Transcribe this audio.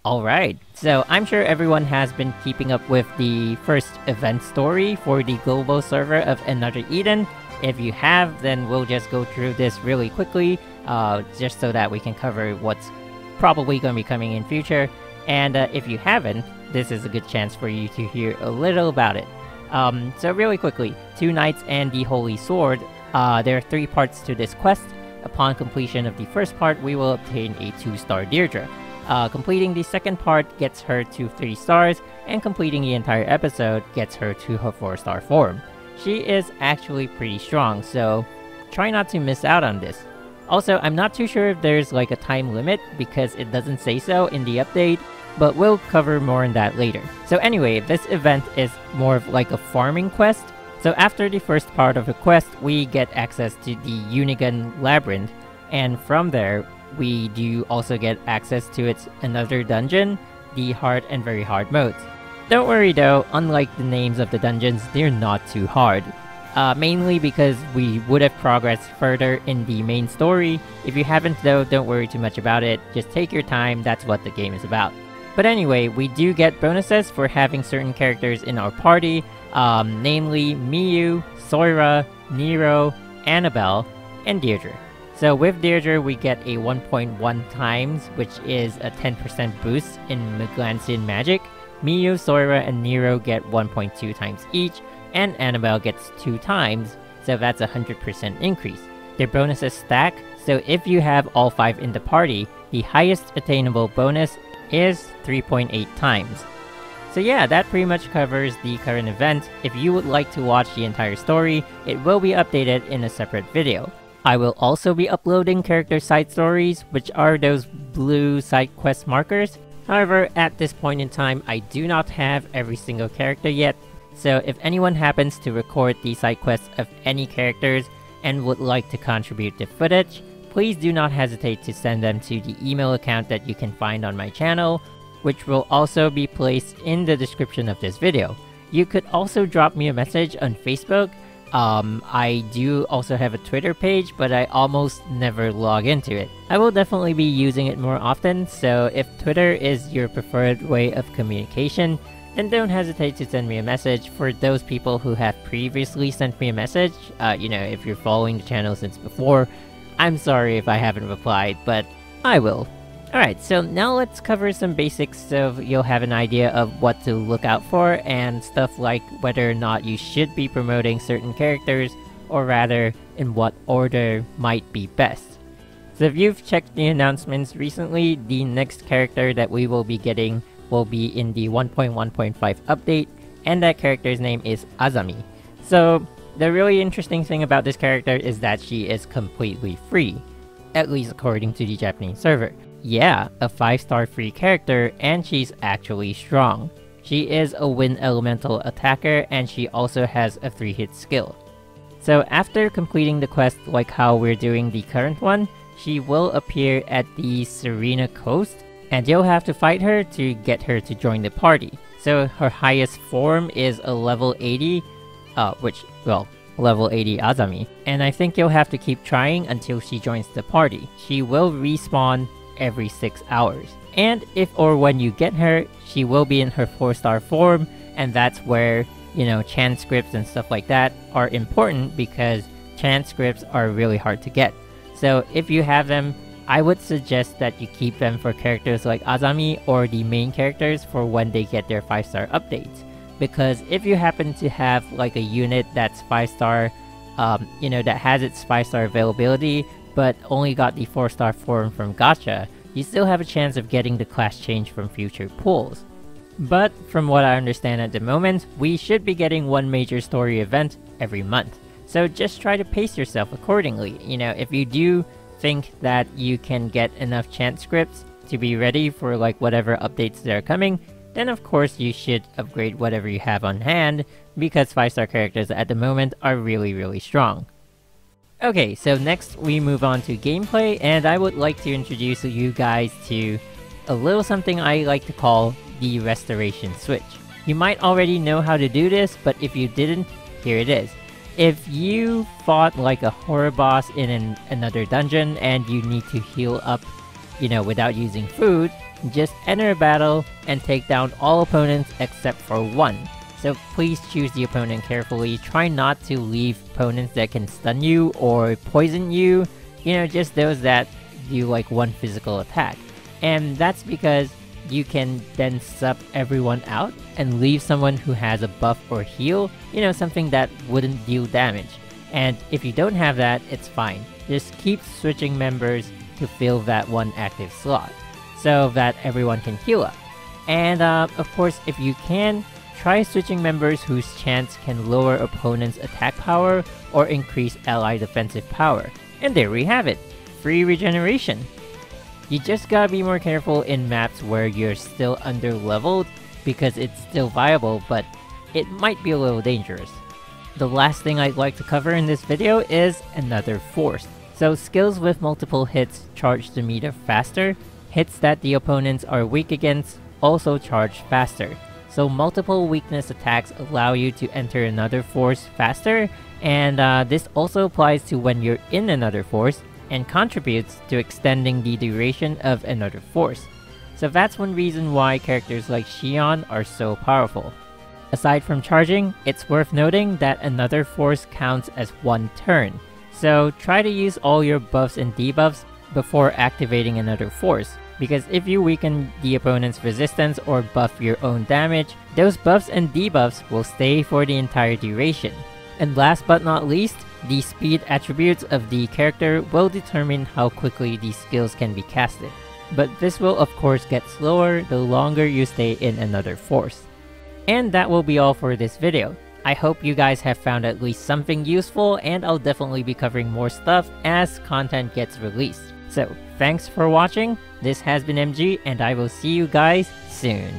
Alright, so I'm sure everyone has been keeping up with the first event story for the global server of Another Eden. If you have, then we'll just go through this really quickly, just so that we can cover what's probably going to be coming in future. And if you haven't, this is a good chance for you to hear a little about it. So really quickly, Two Knights and the Holy Sword. There are 3 parts to this quest. Upon completion of the first part, we will obtain a 2-star Deirdre. Completing the second part gets her to 3 stars, and completing the entire episode gets her to her 4-star form. She is actually pretty strong, so try not to miss out on this. Also, I'm not too sure if there's like a time limit because it doesn't say so in the update, but we'll cover more on that later. So anyway, this event is more of like a farming quest. So after the first part of the quest, we get access to the Unigan Labyrinth, and from there, we do also get access to its another dungeon, the hard and very hard modes. Don't worry though, unlike the names of the dungeons, they're not too hard. Mainly because we would have progressed further in the main story. If you haven't though, don't worry too much about it, just take your time, that's what the game is about. But anyway, we do get bonuses for having certain characters in our party, namely Miyu, Soira, Nero, Annabelle, and Deirdre. So with Deirdre, we get a 1.1 times, which is a 10% boost in Miglansian magic. Miyu, Soira, and Nero get 1.2 times each, and Annabelle gets 2 times, so that's a 100% increase. Their bonuses stack, so if you have all 5 in the party, the highest attainable bonus is 3.8 times. So yeah, that pretty much covers the current event. If you would like to watch the entire story, it will be updated in a separate video. I will also be uploading character side stories, which are those blue side quest markers. However, at this point in time, I do not have every single character yet, so if anyone happens to record the side quests of any characters and would like to contribute the footage, please do not hesitate to send them to the email account that you can find on my channel, which will also be placed in the description of this video. You could also drop me a message on Facebook. I do also have a Twitter page, but I almost never log into it. I will definitely be using it more often, so if Twitter is your preferred way of communication, then don't hesitate to send me a message. For those people who have previously sent me a message, if you're following the channel since before, I'm sorry if I haven't replied, but I will. Alright, so now let's cover some basics so you'll have an idea of what to look out for and stuff like whether or not you should be promoting certain characters, or rather, in what order might be best. So if you've checked the announcements recently, the next character that we will be getting will be in the 1.1.5 update, and that character's name is Azami. So the really interesting thing about this character is that she is completely free, at least according to the Japanese server. Yeah, a 5-star free character, and she's actually strong. She is a wind elemental attacker, and she also has a 3-hit skill. So after completing the quest like how we're doing the current one, she will appear at the Serena Coast, and you'll have to fight her to get her to join the party. So her highest form is a level 80, level 80 Azami, and I think you'll have to keep trying until she joins the party. She will respawn every 6 hours. And if or when you get her, she will be in her 4-star form, and that's where, transcripts and stuff like that are important because transcripts are really hard to get. So if you have them, I would suggest that you keep them for characters like Azami or the main characters for when they get their 5-star updates. Because if you happen to have like a unit that's 5-star, that has its 5-star availability, but only got the 4-star form from Gacha, you still have a chance of getting the class change from future pools. But from what I understand at the moment, we should be getting one major story event every month. So just try to pace yourself accordingly. If you do think that you can get enough chant scripts to be ready for like whatever updates that are coming, then of course you should upgrade whatever you have on hand, because 5-star characters at the moment are really, really strong. Okay, so next we move on to gameplay, and I would like to introduce you guys to a little something I like to call the restoration switch. You might already know how to do this, but if you didn't, here it is. If you fought like a horror boss in another dungeon and you need to heal up, without using food, just enter a battle and take down all opponents except for one. So please choose the opponent carefully. Try not to leave opponents that can stun you or poison you. You know, just those that do like one physical attack. And that's because you can then sub everyone out and leave someone who has a buff or heal, you know, something that wouldn't deal damage. And if you don't have that, it's fine. Just keep switching members to fill that one active slot, so that everyone can heal up. And of course, if you can, try switching members whose chance can lower opponents' attack power or increase ally defensive power. And there we have it, free regeneration. You just gotta be more careful in maps where you're still under leveled, because it's still viable, but it might be a little dangerous. The last thing I'd like to cover in this video is another force. So skills with multiple hits charge the meter faster. Hits that the opponents are weak against also charge faster. So multiple weakness attacks allow you to enter another force faster, and this also applies to when you're in another force, and contributes to extending the duration of another force. So that's one reason why characters like Xion are so powerful. Aside from charging, it's worth noting that another force counts as one turn. So try to use all your buffs and debuffs before activating another force, because if you weaken the opponent's resistance or buff your own damage, those buffs and debuffs will stay for the entire duration. And last but not least, the speed attributes of the character will determine how quickly these skills can be casted. But this will of course get slower the longer you stay in another force. And that will be all for this video. I hope you guys have found at least something useful, and I'll definitely be covering more stuff as content gets released. So thanks for watching, this has been MG, and I will see you guys soon.